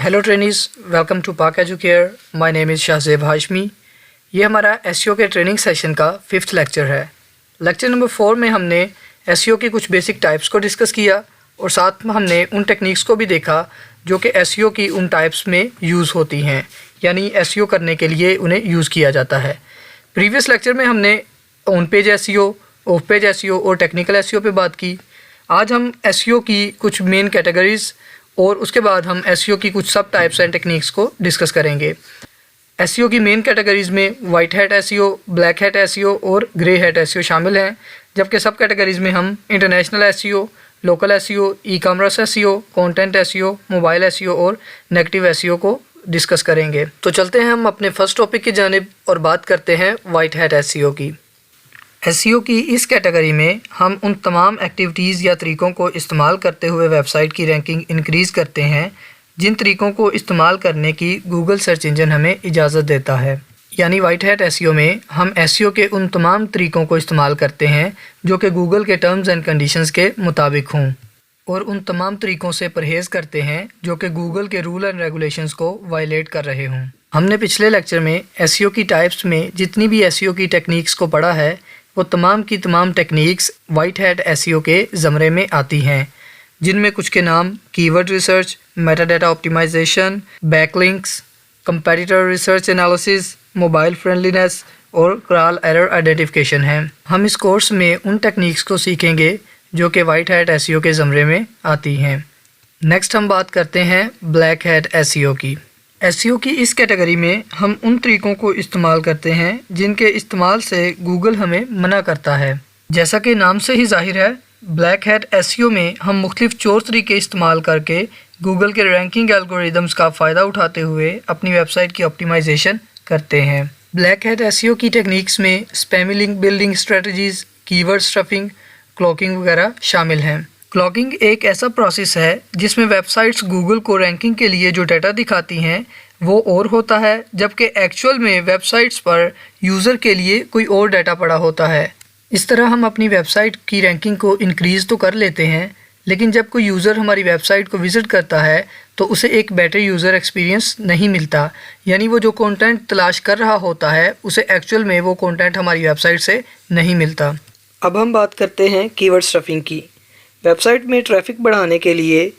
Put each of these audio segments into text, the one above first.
Hello trainees, welcome to पाक educare. My name is Shahzeb Hashmi. ये हमारा एसईओ के ट्रेनिंग सेशन का 5th लेक्चर है। लेक्चर नंबर 4 में हमने एसईओ की कुछ बेसिक टाइप्स को डिस्कस किया और साथ में हमने उन टेक्निक्स को भी देखा जो कि एसईओ की उन टाइप्स में यूज़ होती हैं, यानी एसईओ करने के लिए उन्हें यूज़ किया जाता है। प्रीवियस लेक्चर में हमने on page SEO, of page SEO और टेक्निकल एसईओ पे बात की। आज हम एसईओ की कुछ मेन कैटेगरीज़ और उसके बाद हम एसईओ की कुछ सब टाइप्स एंड टेक्निक्स को डिस्कस करेंगे। एसईओ की मेन कैटेगरीज़ में white hat SEO, black hat SEO और ग्रे हैट एसईओ शामिल हैं, जबकि सब कैटेगरीज़ में हम international SEO, local SEO, e commerce SEO, content SEO, mobile SEO और नेगेटिव एसईओ को डिस्कस करेंगे। तो चलते हैं हम अपने फर्स्ट टॉपिक की जानिब और बात करते हैं वाइट हैट एसईओ की। एसईओ की इस कैटेगरी में हम उन तमाम एक्टिविटीज़ या तरीक़ों को इस्तेमाल करते हुए वेबसाइट की रैंकिंग इंक्रीज़ करते हैं जिन तरीक़ों को इस्तेमाल करने की गूगल सर्च इंजन हमें इजाज़त देता है। यानी वाइट हैट एसईओ में हम एसईओ के उन तमाम तरीक़ों को इस्तेमाल करते हैं जो कि गूगल के टर्म्स एंड कंडीशंस के मुताबिक हों, और उन तमाम तरीक़ों से परहेज़ करते हैं जो कि गूगल के रूल एंड रेगुलेशंस को वायलेट कर रहे हों। हमने पिछले लेक्चर में एसईओ की टाइप्स में जितनी भी एसईओ की टेक्निक्स को पढ़ा है वो तमाम की तमाम टेक्निक्स वाइट हैट एसईओ के ज़मरे में आती हैं, जिनमें कुछ के नाम keyword research, metadata optimization, backlinks, competitor research analysis, mobile friendliness और क्रॉल एरर आइडेंटिफिकेशन हैं। हम इस कोर्स में उन टेक्निक्स को सीखेंगे जो कि वाइट हैट एसईओ के ज़मरे में आती हैं। नेक्स्ट हम बात करते हैं ब्लैक हैट एसईओ की। एसईओ की इस कैटेगरी में हम उन तरीक़ों को इस्तेमाल करते हैं जिनके इस्तेमाल से गूगल हमें मना करता है। जैसा कि नाम से ही जाहिर है, ब्लैक हैट एसईओ में हम मुख्तलिफ चोर तरीके इस्तेमाल करके गूगल के रैंकिंग एल्गोरिदम्स का फ़ायदा उठाते हुए अपनी वेबसाइट की ऑप्टिमाइजेशन करते हैं। ब्लैक हैट एसईओ की टेक्निक्स में spammy link building strategies, keyword stuffing, clocking वगैरह शामिल हैं। क्लॉकिंग एक ऐसा प्रोसेस है जिसमें वेबसाइट्स गूगल को रैंकिंग के लिए जो डाटा दिखाती हैं वो और होता है, जबकि एक्चुअल में वेबसाइट्स पर यूज़र के लिए कोई और डाटा पड़ा होता है। इस तरह हम अपनी वेबसाइट की रैंकिंग को इंक्रीज़ तो कर लेते हैं, लेकिन जब कोई यूज़र हमारी वेबसाइट को विज़िट करता है तो उसे एक बेटर यूज़र एक्सपीरियंस नहीं मिलता, यानी वो जो कंटेंट तलाश कर रहा होता है उसे एक्चुअल में वो कंटेंट हमारी वेबसाइट से नहीं मिलता। अब हम बात करते हैं कीवर्ड स्टफिंग की। वेबसाइट में ट्रैफिक बढ़ाने के लिए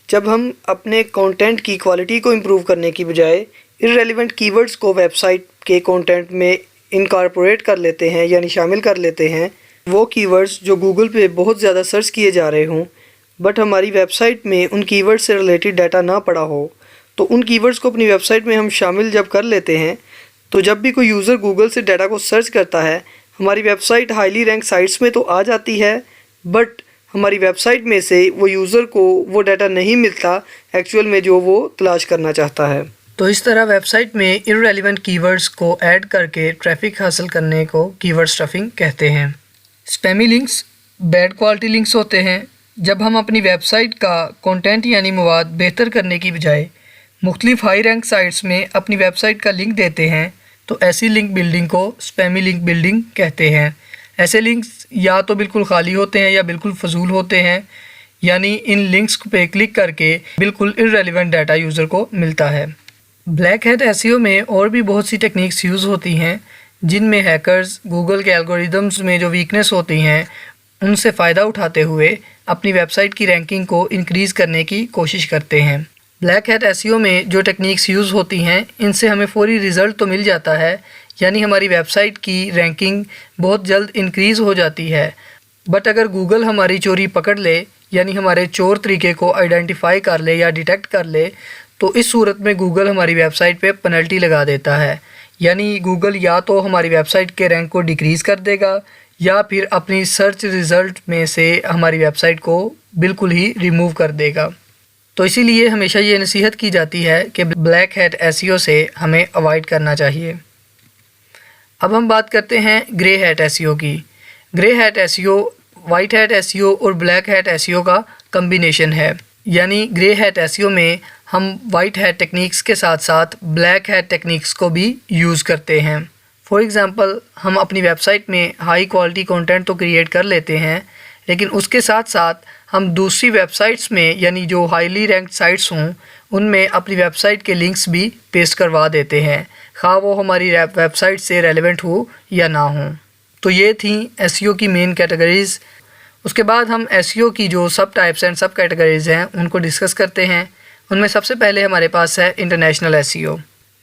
जब हम अपने कंटेंट की क्वालिटी को इम्प्रूव करने की बजाय इररेलेवेंट कीवर्ड्स को वेबसाइट के कंटेंट में इनकॉर्पोरेट कर लेते हैं, यानी शामिल कर लेते हैं, वो कीवर्ड्स जो गूगल पे बहुत ज़्यादा सर्च किए जा रहे हों बट हमारी वेबसाइट में उन कीवर्ड्स से रिलेटेड डाटा ना पड़ा हो, तो उन कीवर्ड्स को अपनी वेबसाइट में हम शामिल जब कर लेते हैं तो जब भी कोई यूज़र गूगल से डाटा को सर्च करता है हमारी वेबसाइट हाईली रैंक साइट्स में तो आ जाती है, बट हमारी वेबसाइट में से वो यूज़र को वो डाटा नहीं मिलता एक्चुअल में जो वो तलाश करना चाहता है। तो इस तरह वेबसाइट में इररेलेवेंट कीवर्ड्स को ऐड करके ट्रैफिक हासिल करने को कीवर्ड स्टफिंग कहते हैं। Spammy links bad quality links होते हैं। जब हम अपनी वेबसाइट का कंटेंट यानी मवाद बेहतर करने की बजाय मुख्तलिफ हाई रैंक साइट्स में अपनी वेबसाइट का लिंक देते हैं तो ऐसी लिंक बिल्डिंग को स्पैमी लिंक बिल्डिंग कहते हैं। ऐसे लिंक्स या तो बिल्कुल खाली होते हैं या बिल्कुल फजूल होते हैं, यानी इन लिंक्स पे क्लिक करके बिल्कुल इररेलेवेंट डाटा यूज़र को मिलता है। ब्लैक हैट एसईओ में और भी बहुत सी टेक्निक्स यूज़ होती हैं जिनमें हैकर्स गूगल के एल्गोरिदम्स में जो वीकनेस होती हैं उनसे फ़ायदा उठाते हुए अपनी वेबसाइट की रैंकिंग को इंक्रीज़ करने की कोशिश करते हैं। ब्लैक हैट एसईओ में जो टेक्निक्स यूज़ होती हैं इनसे हमें फौरी रिज़ल्ट तो मिल जाता है, यानी हमारी वेबसाइट की रैंकिंग बहुत जल्द इंक्रीज़ हो जाती है, बट अगर गूगल हमारी चोरी पकड़ ले, यानी हमारे चोर तरीके को आइडेंटिफाई कर ले या डिटेक्ट कर ले, तो इस सूरत में गूगल हमारी वेबसाइट पे पेनल्टी लगा देता है। यानी गूगल या तो हमारी वेबसाइट के रैंक को डिक्रीज़ कर देगा या फिर अपनी सर्च रिज़ल्ट में से हमारी वेबसाइट को बिल्कुल ही रिमूव कर देगा। तो इसीलिए हमेशा ये नसीहत की जाती है कि ब्लैक हैट एसईओ से हमें अवॉइड करना चाहिए। अब हम बात करते हैं ग्रे हैट एसईओ की। Grey hat SEO white hat SEO और ब्लैक हैट एसईओ का कम्बिनेशन है, यानी ग्रे हैट एसईओ में हम वाइट हैट टेक्निक्स के साथ साथ ब्लैक हैट टेक्निक्स को भी यूज़ करते हैं। फॉर एग्ज़ाम्पल हम अपनी वेबसाइट में हाई क्वालिटी कंटेंट तो क्रिएट कर लेते हैं, लेकिन उसके साथ साथ हम दूसरी वेबसाइट्स में यानी जो हाईली रैंक्ड साइट्स हों उनमें अपनी वेबसाइट के लिंक्स भी पेस्ट करवा देते हैं, खा वो हमारी वेबसाइट से रेलेवेंट हो या ना हो। तो ये थी एसईओ की मेन कैटेगरीज़। उसके बाद हम एसईओ की जो सब टाइप्स एंड सब कैटेगरीज़ हैं उनको डिस्कस करते हैं। उनमें सबसे पहले हमारे पास है इंटरनेशनल एसईओ।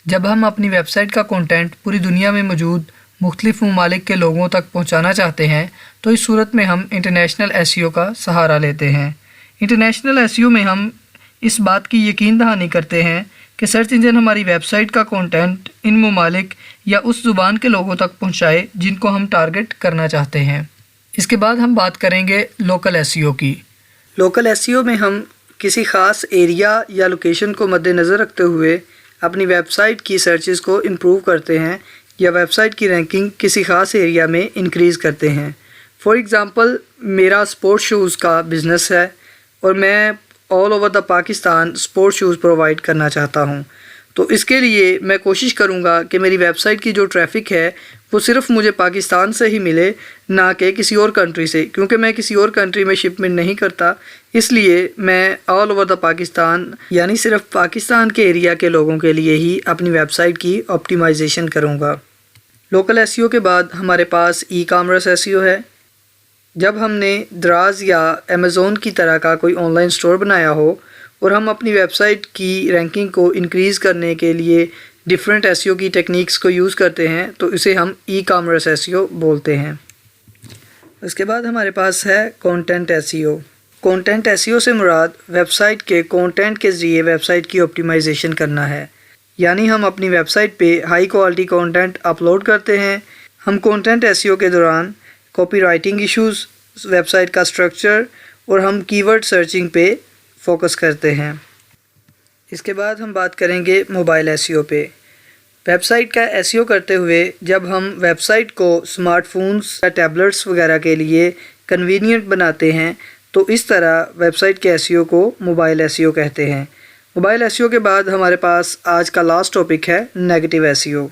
जब हम अपनी वेबसाइट का कंटेंट पूरी दुनिया में मौजूद मुख्तलिफ ममालिक के लोगों तक पहुंचाना चाहते हैं तो इस सूरत में हम इंटरनेशनल एसईओ का सहारा लेते हैं। इंटरनेशनल एसईओ में हम इस बात की यकीन दहानी करते हैं कि सर्च इंजन हमारी वेबसाइट का कंटेंट इन ममालिक या उस ज़ुबान के लोगों तक पहुंचाए जिनको हम टारगेट करना चाहते हैं। इसके बाद हम बात करेंगे लोकल एसईओ की। लोकल एसईओ में हम किसी ख़ास एरिया या लोकेशन को मद्देनज़र रखते हुए अपनी वेबसाइट की सर्चेज़ को इम्प्रूव करते हैं या वेबसाइट की रैंकिंग किसी ख़ास एरिया में इंक्रीज़ करते हैं। फॉर एग्ज़ाम्पल, मेरा स्पोर्ट्स शूज़ का बिज़नेस है और मैं all over the Pakistan sports shoes provide करना चाहता हूँ। तो इसके लिए मैं कोशिश करूँगा कि मेरी वेबसाइट की जो ट्रैफ़िक है वो सिर्फ़ मुझे पाकिस्तान से ही मिले, ना कि किसी और कंट्री से, क्योंकि मैं किसी और कंट्री में शिपमेंट नहीं करता। इसलिए मैं ऑल ओवर द पाकिस्तान यानी सिर्फ पाकिस्तान के एरिया के लोगों के लिए ही अपनी वेबसाइट की ऑप्टिमाइजेशन करूँगा। लोकल एसईओ के बाद हमारे पास ई कॉमर्स एसईओ है। जब हमने दराज या अमेज़ोन की तरह का कोई ऑनलाइन स्टोर बनाया हो और हम अपनी वेबसाइट की रैंकिंग को इंक्रीज़ करने के लिए डिफरेंट एसईओ की टेक्निक्स को यूज़ करते हैं तो इसे हम ई कॉमर्स एसईओ बोलते हैं। उसके बाद हमारे पास है कंटेंट एसईओ। कंटेंट एसईओ से मुराद वेबसाइट के कंटेंट के ज़रिए वेबसाइट की ऑप्टिमाइजेशन करना है, यानी हम अपनी वेबसाइट पे हाई क्वालिटी कंटेंट अपलोड करते हैं। हम कंटेंट एसईओ के दौरान कॉपीराइटिंग इश्यूज़, वेबसाइट का स्ट्रक्चर और हम कीवर्ड सर्चिंग पे फोकस करते हैं। इसके बाद हम बात करेंगे मोबाइल एसईओ पे। वेबसाइट का एसईओ करते हुए जब हम वेबसाइट को स्मार्टफोन्स या टैबलेट्स वगैरह के लिए कन्वीनियंट बनाते हैं तो इस तरह वेबसाइट के एसईओ को मोबाइल एसईओ कहते हैं। मोबाइल एसईओ के बाद हमारे पास आज का लास्ट टॉपिक है नेगेटिव एसईओ।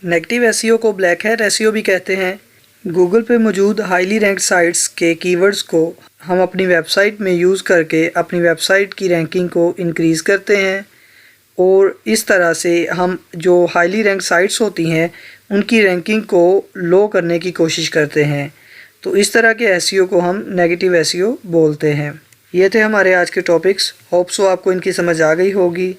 नेगेटिव एसईओ को ब्लैक हैट एसईओ भी कहते हैं। गूगल पे मौजूद हाईली रैंक्ड साइट्स के कीवर्ड्स को हम अपनी वेबसाइट में यूज़ करके अपनी वेबसाइट की रैंकिंग को इंक्रीज़ करते हैं और इस तरह से हम जो हाईली रैंक्ड साइट्स होती हैं उनकी रैंकिंग को लो करने की कोशिश करते हैं। तो इस तरह के एसईओ को हम नेगेटिव एसईओ बोलते हैं। ये थे हमारे आज के टॉपिक्स। होप सो आपको इनकी समझ आ गई होगी।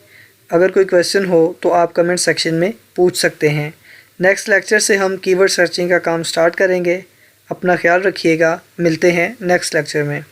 अगर कोई क्वेश्चन हो तो आप कमेंट सेक्शन में पूछ सकते हैं। नेक्स्ट लेक्चर से हम कीवर्ड सर्चिंग का काम स्टार्ट करेंगे। अपना ख्याल रखिएगा। मिलते हैं नेक्स्ट लेक्चर में।